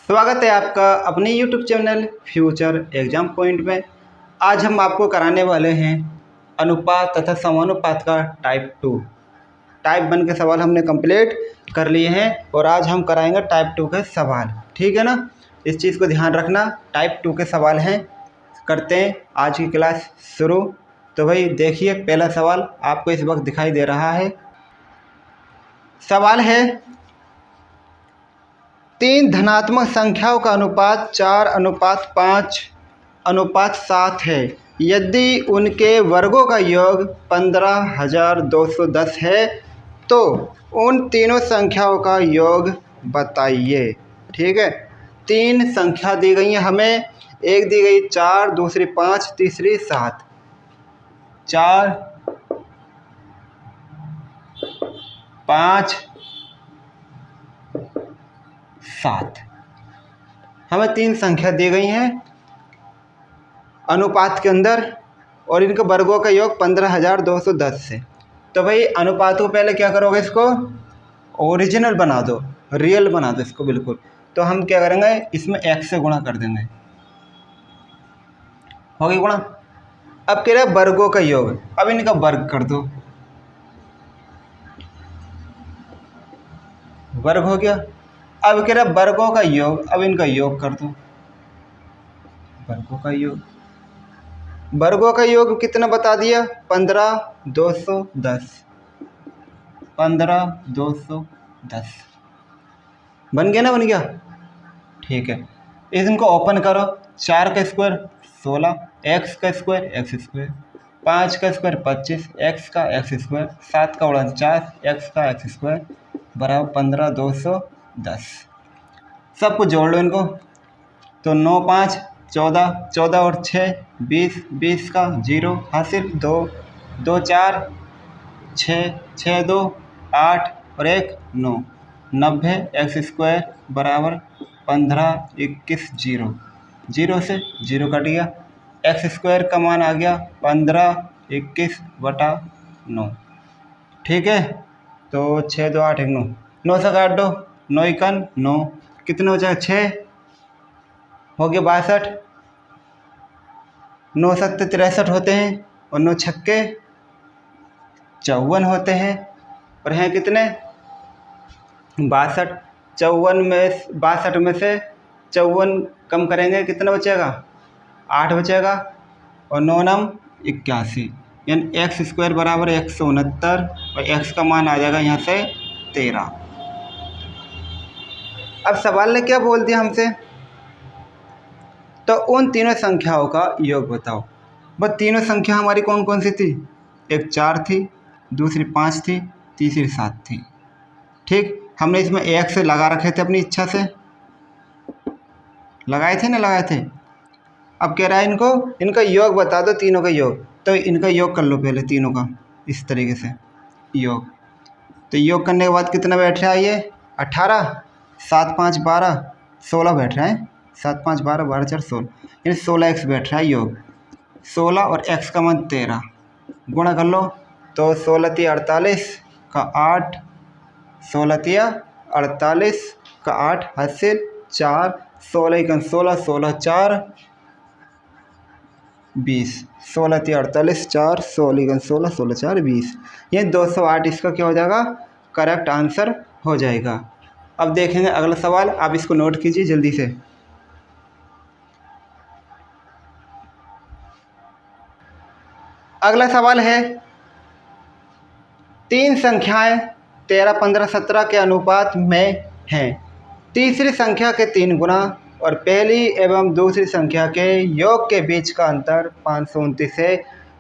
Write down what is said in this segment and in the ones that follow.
स्वागत है आपका अपने YouTube channel future exam point में। आज हम आपको कराने वाले हैं अनुपात तथा समानुपात का टाइप 2। टाइप 1 के सवाल हमने कंप्लीट कर लिए हैं और आज हम कराएंगे टाइप 2 के सवाल। ठीक है ना, इस चीज़ को ध्यान रखना। टाइप 2 के सवाल हैं, करते हैं आज की क्लास शुरू। तो भाई देखिए, पहला सवाल आपको इस वक्त दिखाई दे रहा है। सवाल है 3 धनात्मक संख्याओं का अनुपात 4:5:7 है। यदि उनके वर्गों का योग 15,210 है तो उन तीनों संख्याओं का योग बताइए। ठीक है, 3 संख्या दी गई हैं हमें। एक दी गई 4, दूसरी 5, तीसरी 7। 4, 5, 7 हमें 3 संख्या दी गई हैं अनुपात के अंदर और इनके वर्गों का योग 15,210 से। तो भाई अनुपात को पहले क्या करोगे, इसको ओरिजिनल बना दो, रियल बना दो इसको बिल्कुल। तो हम क्या करेंगे, इसमें x से गुणा कर देंगे, हो गई गुणा। अब कह रहे हैं वर्गों का योग, अब इनका वर्ग कर दो, वर्ग हो गया। अब कह रहा है वर्गों का योग, अब इनका योग कर दो, वर्गों का योग। वर्गों का योग कितना बता दिया, 15,210। 15,210 बन गया ना, बन गया। ठीक है, इनको ओपन करो। 4 का स्क्वायर 16, x का स्क्वायर x स्क्वायर, 5 का स्क्वायर 25, x का x स्क्वायर, 7 का 49, x का x स्क्वायर बराबर 15,210। सब कुछ जोड़ लो इनको। तो 9, 5, 14, 14 और 6 20, 20 का 0 हासिल, 2, 2, 4, 6, 6, 2, 8 और 1 9, 90 x स्क्वायर बराबर 15, 21 0, 0 से 0 कट गया। x स्क्वायर का मान आ गया 15, 21/9। ठीक है, तो 6, 2, 8, 1 9, 9 से काट दो, 9 1 9, कितने हो जाएगा 6, हो गया 62। 9 7 63 होते हैं और 9 6 54 होते हैं और हैं कितने 62। 62 में से 54 कम करेंगे, कितना बचेगा 8 बचेगा और 9 9 81, यानी x स्क्वायर बराबर 169 और x का मान आ जाएगा यहाँ से 13। अब सवाल ने क्या बोल दिया हमसे, तो उन तीनों संख्याओं का योग बताओ। बस तीनों संख्या हमारी कौन कौन सी थी, एक 4 थी, दूसरी 5 थी, तीसरी 7 थी। ठीक, हमने इसमें एक से लगा रखे थे, अपनी इच्छा से लगाए थे ना, लगाए थे। अब कह रहा है इनका योग बता दो, तीनों का योग। तो इनका योग कर लो पहले तीनों का, इस तरीके से योग। तो योग करने के बाद कितना बैठ रहा है ये 18, 7 5 12 16 बैठ रहा है। 7 5 12 12 4 16, यानी 16x बैठ रहा है योग। 16 और x का मान 13, गुणा कर लो। तो 16 3 48 का 8, 16 3 48 का 8 हासिल 4, 16 1 16, 16 4 20, 16 3 48 4, 16 1 16, 16 4 20, ये 208 इसका क्या हो जाएगा, करेक्ट आंसर हो जाएगा। अब देखेंगे अगला सवाल, आप इसको नोट कीजिए जल्दी से। अगला सवाल है 3 संख्याएं 13 15 17 के अनुपात में हैं। तीसरी संख्या के 3 गुना और पहली एवं दूसरी संख्या के योग के बीच का अंतर 529 है।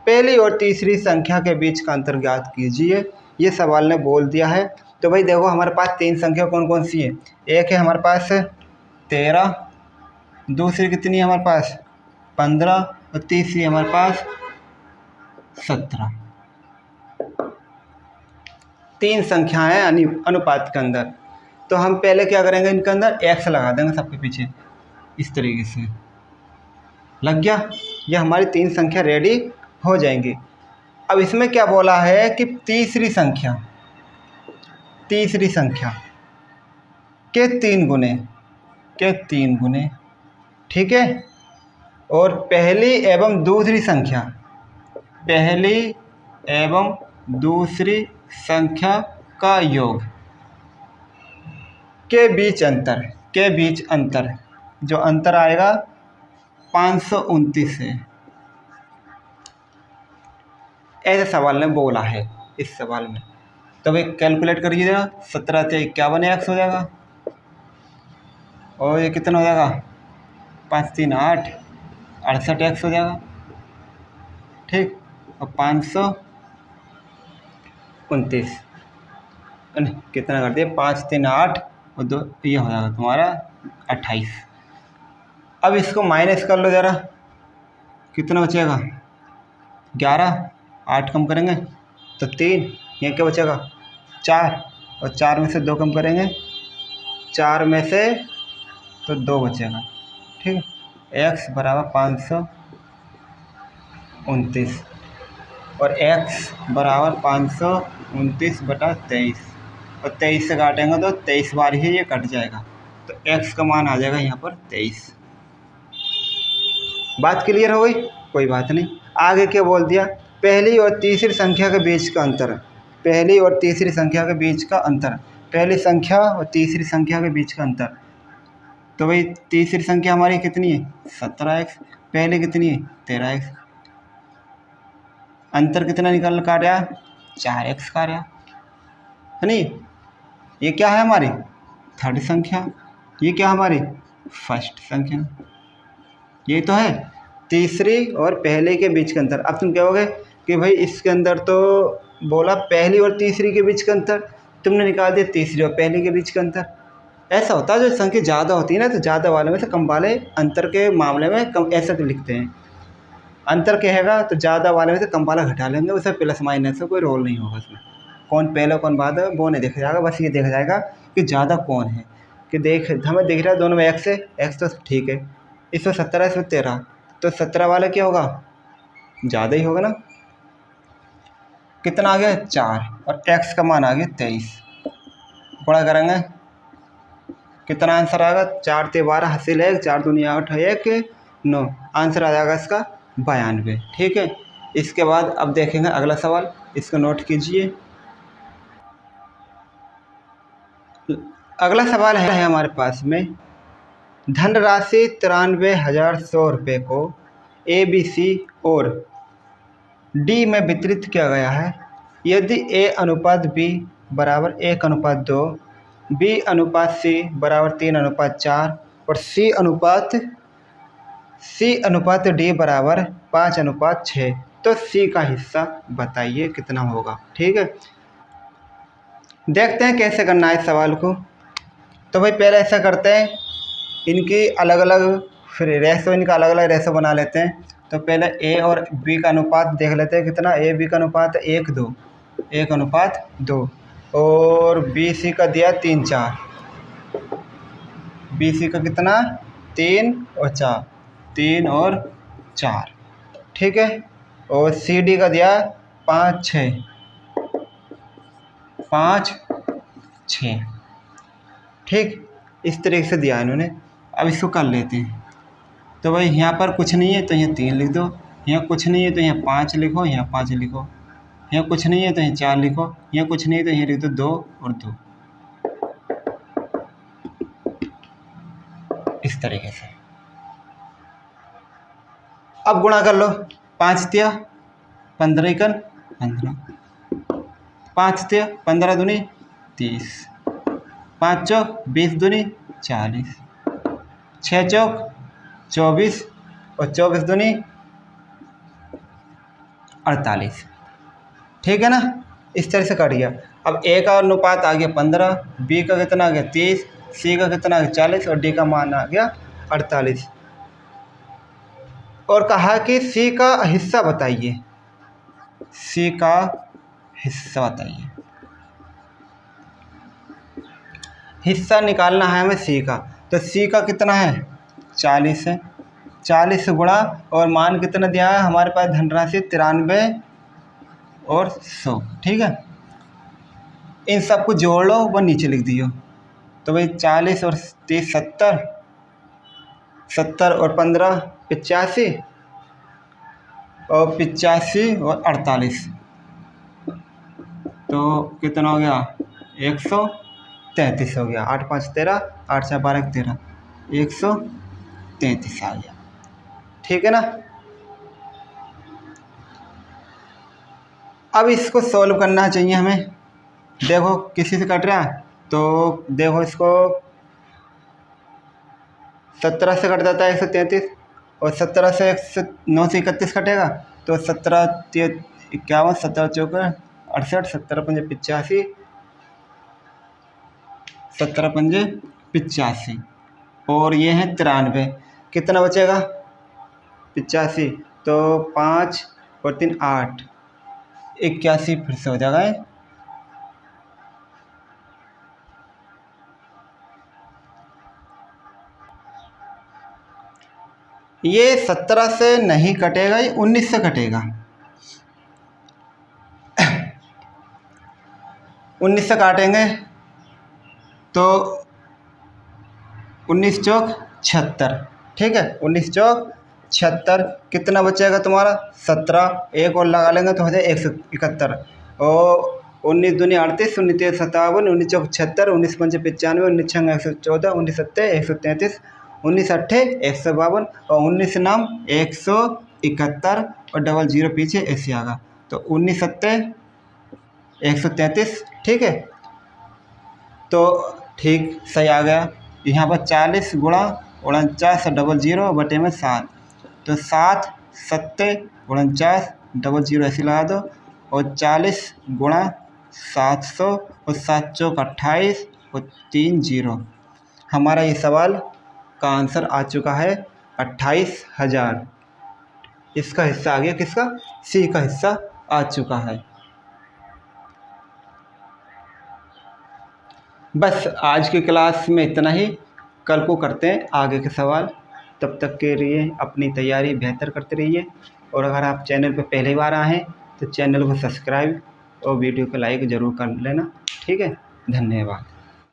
पहली और तीसरी संख्या के बीच का अंतर ज्ञात कीजिए, ये सवाल ने बोल दिया है। तो भाई देखो, हमारे पास 3 संख्या कौन कौन सी है। एक है हमारे पास 13, दूसरी कितनी है हमारे पास 15 और तीसरी हमारे पास 17। 3 संख्याएं अनुपात के अंदर। तो हम पहले क्या करेंगे, इनके अंदर x लगा देंगे सबके पीछे, इस तरीके से लग गया। ये हमारी 3 संख्या रेडी हो जाएंगी। अब इसमें क्या बोला है कि तीसरी संख्या के 3 गुने, के 3 गुने, ठीक है। और पहली एवं दूसरी संख्या, पहली एवं दूसरी संख्या का योग के बीच अंतर, के बीच अंतर, जो अंतर आएगा 529 है। ऐसे सवाल ने बोला है इस सवाल में। तो भाई कैलकुलेट करिए जरा, 17 से 51 एक्स हो जाएगा, और ये कितना हो जाएगा 5 3 8 68 एक्स हो जाएगा, ठीक। और 529 कितना कर दिया 5 3 8 और 2, ये हो जाएगा तुम्हारा 28। अब इसको माइनस कर लो ज़रा, कितना बचेगा 11, 8 कम करेंगे तो 3, ये क्या बचेगा 4, और 4 में से 2 कम करेंगे, 4 में से तो 2 बचेगा, ठीक है। x बराबर 529 और x बराबर 529/23, और 23 से काटेंगे तो 23 बार ही ये कट जाएगा, तो x का मान आ जाएगा यहाँ पर 23। बात क्लियर हो गई, कोई बात नहीं। आगे क्या बोल दिया, पहली और तीसरी संख्या के बीच का अंतर, पहली और तीसरी संख्या के बीच का अंतर, पहली संख्या और तीसरी संख्या के बीच का अंतर। तो भाई तीसरी संख्या हमारी कितनी है 17x, पहले कितनी है 13x, अंतर कितना निकल का रहा 4x का रहा है नहीं। ये क्या है हमारी थर्ड संख्या, ये क्या हमारी फर्स्ट संख्या, ये तो है तीसरी और पहले के बीच का अंतर। अब तुम कहोगे कि भाई इसके अंदर तो बोला पहली और तीसरी के बीच का अंतर, तुमने निकाल दिया तीसरी और पहले के बीच का अंतर। ऐसा होता है, जो संख्या ज़्यादा होती है ना, तो ज़्यादा वाले में से कम वाले अंतर के मामले में कम, ऐसा तो लिखते हैं। अंतर कहेगा तो ज़्यादा वाले में से कम वाला घटा लेंगे, उसे प्लस माइनस का कोई रोल नहीं होगा उसमें, कौन पहले कौन बाद है वो नहीं देखा जाएगा, बस ये देखा जाएगा कि ज़्यादा कौन है। कि देख हमें दिख रहा है दोनों में एक्स है, एक्स तो ठीक है, इसमें 17 इसमें 13, तो 17 वाला क्या होगा ज़्यादा ही होगा ना। कितना आ गया 4 और x का मान आ गया 23, गुणा करेंगे कितना आंसर आएगा 4 ते 12 हासिल है, 4 दूनी 8 है 1 9, आंसर आ जाएगा इसका 92, ठीक है। इसके बाद अब देखेंगे अगला सवाल, इसको नोट कीजिए। अगला सवाल है हमारे पास में, धनराशि 93,100 रुपये को ABC और D में वितरित किया गया है। यदि A अनुपात B बराबर 1:2, B अनुपात C बराबर 3:4 और C अनुपात D बराबर 5:6, तो C का हिस्सा बताइए कितना होगा, ठीक है। देखते हैं कैसे करना है इस सवाल को। तो भाई पहले ऐसा करते हैं, इनकी अलग अलग फिर रेशो, इनका अलग अलग रेशो बना लेते हैं। तो पहले A और B का अनुपात देख लेते हैं कितना, A B का अनुपात 1:2 और BC का दिया 3:4, BC का कितना 3 और 4, ठीक है। और CD का दिया 5 6, ठीक, इस तरीके से दिया इन्होंने। अब इसको कर लेते हैं। तो भाई यहाँ पर कुछ नहीं है तो यहाँ 3 लिख दो, यहाँ कुछ नहीं है तो यहाँ 5 लिखो, यहाँ 5 लिखो, यहाँ कुछ नहीं है तो यहाँ 4 लिखो, यहाँ कुछ नहीं है तो यहाँ लिख दो 2 और 2, इस तरीके से। अब गुणा कर लो, 5 तिया 15 इकन 15, 5 तिया 15 दूनी 30, 5 चौक 20 दूनी 40, 6 चौक 24 और 24 दूनी 48, ठीक है ना। इस तरह से कट गया। अब A का अनुपात आ गया 15, B का कितना आ गया 30, C का कितना आ गया 40 और D का मान आ गया 48। और कहा कि C का हिस्सा बताइए, C का हिस्सा बताइए। हिस्सा निकालना है हमें C का, तो C का कितना है 40 है, 40 से गुणा और मान कितना दिया है हमारे पास धनराशि 93 और 100, ठीक है। इन सबको जोड़ लो व नीचे लिख दियो। तो भाई 40 और 30 70 70 और 15 85, और 85 और 48 तो कितना हो गया 133 हो गया। 8 5 13, 8 4 12 13, 133 आ गया। ठीक है ना। अब इसको सॉल्व करना चाहिए हमें। देखो किसी से कट रहा है तो देखो इसको 17 से कट जाता है 133, और 17 से 9 से 31 कटेगा तो 17 51, 17 चौका 68, 17 पंजे 85, 17 पंजे 85, और ये है 93। कितना बचेगा 85, तो 5 और 3 8, 81 फिर से हो जाएगा। ये 17 से नहीं कटेगा, ये 19 से कटेगा। 19 से काटेंगे तो 19 चौक 76। ठीक है, 19 चौक 76। कितना बचेगा तुम्हारा 17, एक और लगा लेंगे तो हो जाए 171, और 19 दूनी 38, 19 तेरह 57, 19 चौक 76, 19 पंजे 95, 19 छंग 114, 19 सत्ते 133, 19 अट्ठे 152, और 19 नाम 171, और डबल जीरो पीछे ऐसे आगा तो 19 सत्ते 133। ठीक है, तो ठीक सही आ गया। यहाँ पर 40 गुणा 49 डबल जीरो बटे में 7, तो 7 सत्ते 49 डबल जीरो ऐसे लगा दो, और 40 गुणा 700 और 7 चौक 28 और 3 जीरो। हमारा ये सवाल का आंसर आ चुका है 28,000। इसका हिस्सा आ गया किसका, सी का हिस्सा आ चुका है। बस आज की क्लास में इतना ही। कल को करते हैं आगे के सवाल। तब तक के लिए अपनी तैयारी बेहतर करते रहिए, और अगर आप चैनल पर पहली बार आए हैं तो चैनल को सब्सक्राइब और वीडियो को लाइक ज़रूर कर लेना। ठीक है, धन्यवाद।